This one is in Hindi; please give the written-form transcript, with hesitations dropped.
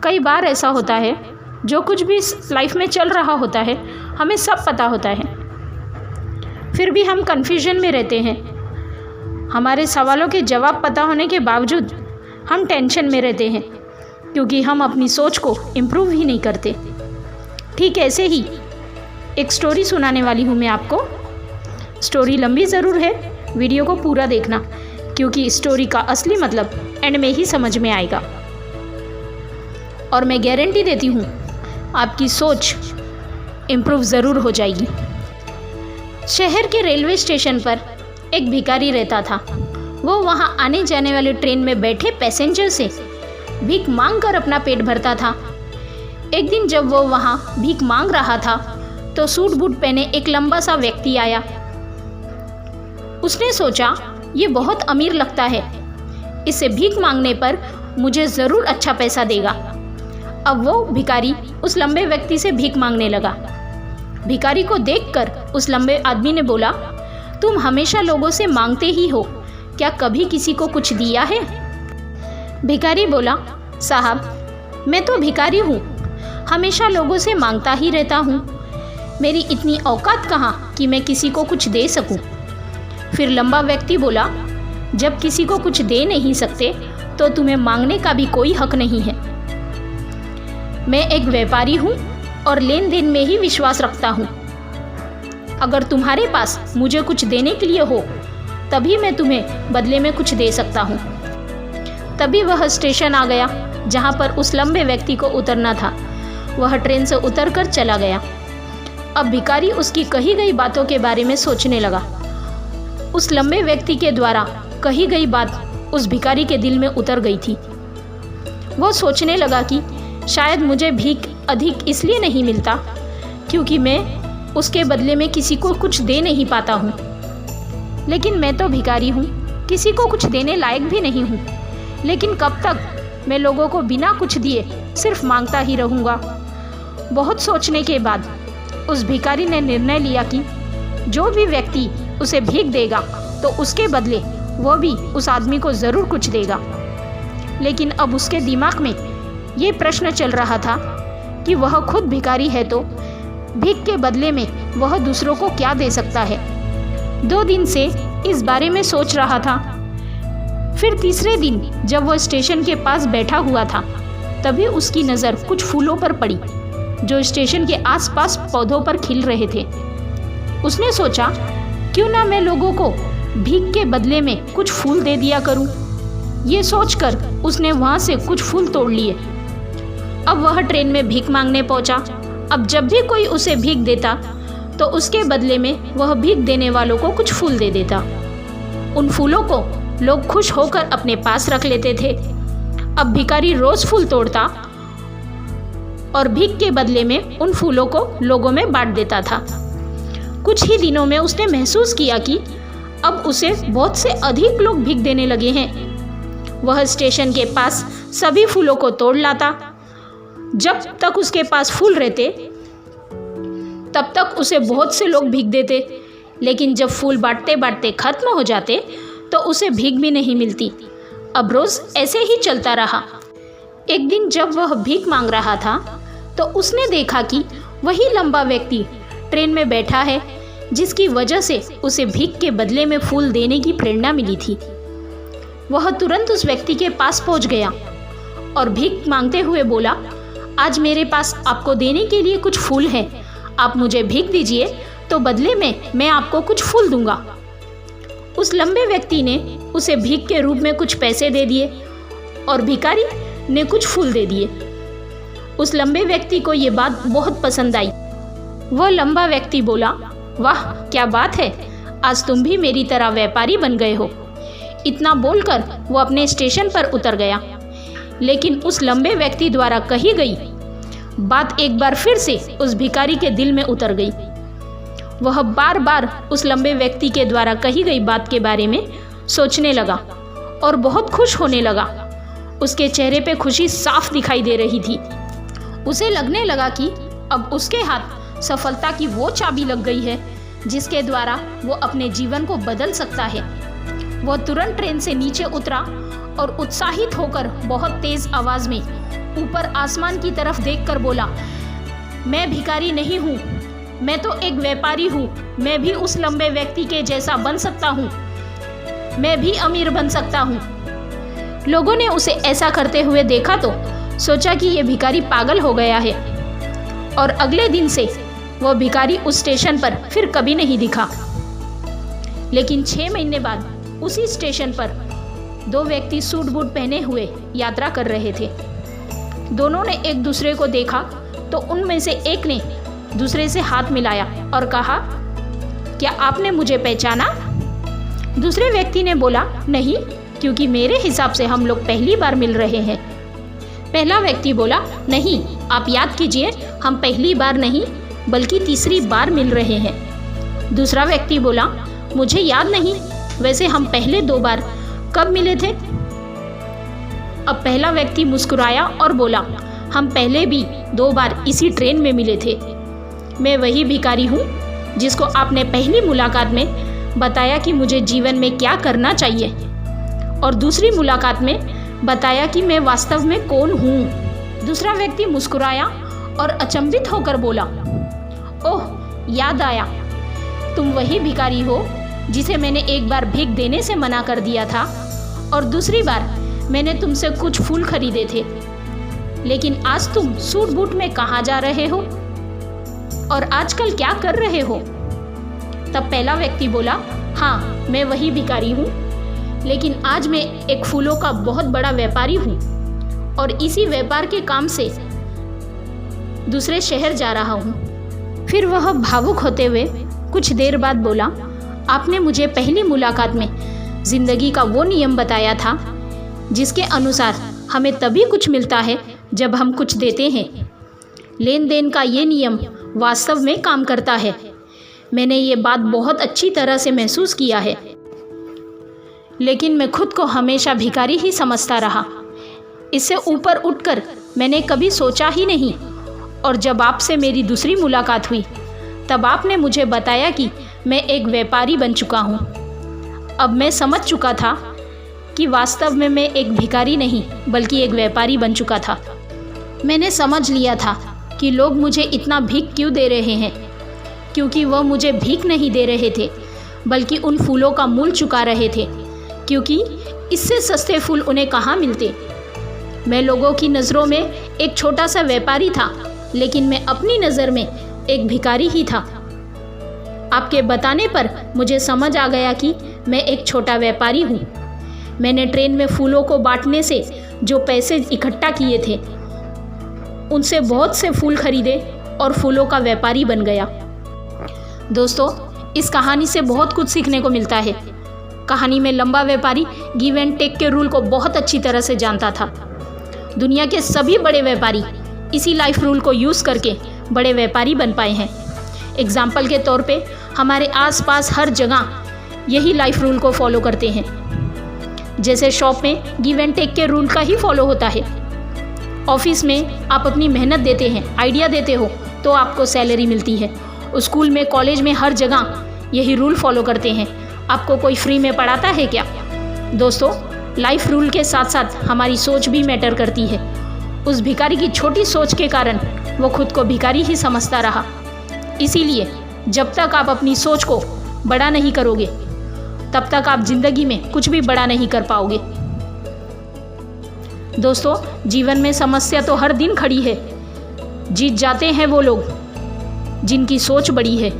कई बार ऐसा होता है, जो कुछ भी लाइफ में चल रहा होता है हमें सब पता होता है, फिर भी हम कन्फ्यूजन में रहते हैं। हमारे सवालों के जवाब पता होने के बावजूद हम टेंशन में रहते हैं, क्योंकि हम अपनी सोच को इम्प्रूव ही नहीं करते। ठीक ऐसे ही एक स्टोरी सुनाने वाली हूँ मैं आपको। स्टोरी लंबी ज़रूर है, वीडियो को पूरा देखना, क्योंकि स्टोरी का असली मतलब एंड में ही समझ में आएगा। और मैं गारंटी देती हूँ आपकी सोच इम्प्रूव ज़रूर हो जाएगी। शहर के रेलवे स्टेशन पर एक भिखारी रहता था। वो वहाँ आने जाने वाले ट्रेन में बैठे पैसेंजर से भीख मांग कर अपना पेट भरता था। एक दिन जब वो वहाँ भीख मांग रहा था तो सूट बूट पहने एक लंबा सा व्यक्ति आया। उसने सोचा, ये बहुत अमीर लगता है, इसे भीख मांगने पर मुझे ज़रूर अच्छा पैसा देगा। अब वो भिखारी उस लंबे व्यक्ति से भीख मांगने लगा। भिखारी को देखकर उस लंबे आदमी ने बोला, तुम हमेशा लोगों से मांगते ही हो, क्या कभी किसी को कुछ दिया है? भिखारी बोला, साहब मैं तो भिखारी हूँ, हमेशा लोगों से मांगता ही रहता हूँ, मेरी इतनी औकात कहाँ कि मैं किसी को कुछ दे सकूँ। फिर लंबा व्यक्ति बोला, जब किसी को कुछ दे नहीं सकते तो तुम्हें मांगने का भी कोई हक नहीं है। मैं एक व्यापारी हूँ और लेन देन में ही विश्वास रखता हूँ। अगर तुम्हारे पास मुझे कुछ देने के लिए हो तभी मैं तुम्हें बदले में कुछ दे सकता हूँ। तभी वह स्टेशन आ गया जहाँ पर उस लंबे व्यक्ति को उतरना था। वह ट्रेन से उतरकर चला गया। अब भिखारी उसकी कही गई बातों के बारे में सोचने लगा। उस लंबे व्यक्ति के द्वारा कही गई बात उस भिखारी के दिल में उतर गई थी। वो सोचने लगा कि शायद मुझे भीख अधिक इसलिए नहीं मिलता क्योंकि मैं उसके बदले में किसी को कुछ दे नहीं पाता हूँ। लेकिन मैं तो भिखारी हूँ, किसी को कुछ देने लायक भी नहीं हूँ। लेकिन कब तक मैं लोगों को बिना कुछ दिए सिर्फ मांगता ही रहूँगा। बहुत सोचने के बाद उस भिखारी ने निर्णय लिया कि जो भी व्यक्ति उसे भीख देगा तो उसके बदले वो भी उस आदमी को ज़रूर कुछ देगा। लेकिन अब उसके दिमाग में ये प्रश्न चल रहा था कि वह खुद भिखारी है तो भीख के बदले में वह दूसरों को क्या दे सकता है। 2 दिन से इस बारे में सोच रहा था। फिर तीसरे दिन जब वह स्टेशन के पास बैठा हुआ था तभी उसकी नज़र कुछ फूलों पर पड़ी जो स्टेशन के आसपास पौधों पर खिल रहे थे। उसने सोचा, क्यों ना मैं लोगों को भीख के बदले में कुछ फूल दे दिया करूं। ये सोचकर उसने वहां से कुछ फूल तोड़ लिए। अब वह ट्रेन में भीख मांगने पहुंचा। अब जब भी कोई उसे भीख देता तो उसके बदले में वह भीख देने वालों को कुछ फूल दे देता। उन फूलों को लोग खुश होकर अपने पास रख लेते थे। अब भिखारी रोज फूल तोड़ता और भीख के बदले में उन फूलों को लोगों में बांट देता था। कुछ ही दिनों में उसने महसूस किया कि अब उसे बहुत से अधिक लोग भीख देने लगे हैं। वह स्टेशन के पास सभी फूलों को तोड़ लाता। जब तक उसके पास फूल रहते तब तक उसे बहुत से लोग भीख देते, लेकिन जब फूल बांटते बांटते खत्म हो जाते तो उसे भीख भी नहीं मिलती। अब रोज़ ऐसे ही चलता रहा। एक दिन जब वह भीख मांग रहा था तो उसने देखा कि वही लंबा व्यक्ति ट्रेन में बैठा है जिसकी वजह से उसे भीख के बदले में फूल देने की प्रेरणा मिली थी। वह तुरंत उस व्यक्ति के पास पहुंच गया और भीख मांगते हुए बोला, आज मेरे पास आपको देने के लिए कुछ फूल हैं, आप मुझे भीख दीजिए तो बदले में मैं आपको कुछ फूल दूंगा। उस लंबे व्यक्ति ने उसे भीख के रूप में कुछ पैसे दे दिए और भिखारी ने कुछ फूल दे दिए। उस लंबे व्यक्ति को ये बात बहुत पसंद आई। वह लंबा व्यक्ति बोला, वाह क्या बात है, आज तुम भी मेरी तरह व्यापारी बन गए हो। इतना बोलकर वो अपने स्टेशन पर उतर गया। लेकिन उस लंबे व्यक्ति द्वारा कही गई बात एक बार फिर से उस भिखारी के दिल में उतर गई। वह बार बार उस लंबे व्यक्ति के द्वारा कही गई बात के बारे में सोचने लगा और बहुत खुश होने लगा। उसके चेहरे पे खुशी साफ दिखाई दे रही थी। उसे लगने लगा कि अब उसके हाथ सफलता की वो चाबी लग गई है जिसके द्वारा वो अपने जीवन को बदल सकता है। वो तुरंत ट्रेन से नीचे उतरा और उत्साहित होकर बहुत तेज आवाज में ऊपर आसमान की तरफ देखकर बोला, मैं भिखारी नहीं हूँ, मैं तो एक व्यापारी हूँ। मैं भी उस लंबे व्यक्ति के जैसा बन सकता हूँ, मैं भी अमीर बन सकता हूँ। लोगों ने उसे ऐसा करते हुए देखा तो सोचा कि ये भिखारी पागल हो गया है, और अगले दिन से वह भिखारी उस स्टेशन पर फिर कभी नहीं दिखा। लेकिन 6 महीने बाद उसी स्टेशन पर 2 व्यक्ति सूट बूट पहने हुए यात्रा कर रहे थे। दोनों ने एक दूसरे को देखा तो उनमें से एक ने दूसरे से हाथ मिलाया और कहा, क्या आपने मुझे पहचाना? दूसरे व्यक्ति ने बोला, नहीं, क्योंकि मेरे हिसाब से हम लोग पहली बार मिल रहे हैं। पहला व्यक्ति बोला, नहीं, आप याद कीजिए, हम पहली बार नहीं बल्कि तीसरी बार मिल रहे हैं। दूसरा व्यक्ति बोला, मुझे याद नहीं, वैसे हम पहले 2 बार कब मिले थे? अब पहला व्यक्ति मुस्कुराया और बोला, हम पहले भी 2 बार इसी ट्रेन में मिले थे। मैं वही भिखारी हूँ जिसको आपने पहली मुलाकात में बताया कि मुझे जीवन में क्या करना चाहिए, और दूसरी मुलाकात में बताया कि मैं वास्तव में कौन हूँ। दूसरा व्यक्ति मुस्कुराया और अचंभित होकर बोला, ओह, याद आया, तुम वही भिखारी हो जिसे मैंने एक बार भीख देने से मना कर दिया था, और दूसरी बार मैंने तुमसे कुछ फूल खरीदे थे। लेकिन आज तुम सूट बूट में कहाँ जा रहे हो और आजकल क्या कर रहे हो? तब पहला व्यक्ति बोला, हाँ, मैं वही भिखारी हूँ, लेकिन आज मैं एक फूलों का बहुत बड़ा व्यापारी हूँ और इसी व्यापार के काम से दूसरे शहर जा रहा हूँ। फिर वह भावुक होते हुए कुछ देर बाद बोला, आपने मुझे पहली मुलाकात में जिंदगी का वो नियम बताया था जिसके अनुसार हमें तभी कुछ मिलता है जब हम कुछ देते हैं। लेन देन का ये नियम वास्तव में काम करता है। मैंने ये बात बहुत अच्छी तरह से महसूस किया है, लेकिन मैं खुद को हमेशा भिखारी ही समझता रहा। इससे ऊपर उठकर मैंने कभी सोचा ही नहीं, और जब आपसे मेरी दूसरी मुलाकात हुई तब आपने मुझे बताया कि मैं एक व्यापारी बन चुका हूँ। अब मैं समझ चुका था कि वास्तव में मैं एक भिखारी नहीं बल्कि एक व्यापारी बन चुका था। मैंने समझ लिया था कि लोग मुझे इतना भीख क्यों दे रहे हैं, क्योंकि वह मुझे भीख नहीं दे रहे थे बल्कि उन फूलों का मूल चुका रहे थे, क्योंकि इससे सस्ते फूल उन्हें कहाँ मिलते। मैं लोगों की नज़रों में एक छोटा सा व्यापारी था, लेकिन मैं अपनी नज़र में एक भिखारी ही था। आपके बताने पर मुझे समझ आ गया कि मैं एक छोटा व्यापारी हूँ। मैंने ट्रेन में फूलों को बांटने से जो पैसे इकट्ठा किए थे उनसे बहुत से फूल खरीदे और फूलों का व्यापारी बन गया। दोस्तों, इस कहानी से बहुत कुछ सीखने को मिलता है। कहानी में लंबा व्यापारी गिव एंड टेक के रूल को बहुत अच्छी तरह से जानता था। दुनिया के सभी बड़े व्यापारी इसी लाइफ रूल को यूज़ करके बड़े व्यापारी बन पाए हैं। एग्जाम्पल के तौर पे हमारे आसपास हर जगह यही लाइफ रूल को फॉलो करते हैं। जैसे शॉप में गिव एंड टेक के रूल का ही फॉलो होता है। ऑफिस में आप अपनी मेहनत देते हैं, आइडिया देते हो तो आपको सैलरी मिलती है। स्कूल में, कॉलेज में, हर जगह यही रूल फॉलो करते हैं। आपको कोई फ्री में पढ़ाता है क्या? दोस्तों, लाइफ रूल के साथ साथ हमारी सोच भी मैटर करती है। उस भिखारी की छोटी सोच के कारण वो खुद को भिखारी ही समझता रहा। इसीलिए जब तक आप अपनी सोच को बड़ा नहीं करोगे तब तक आप जिंदगी में कुछ भी बड़ा नहीं कर पाओगे। दोस्तों, जीवन में समस्या तो हर दिन खड़ी है। जीत जाते हैं वो लोग जिनकी सोच बड़ी है।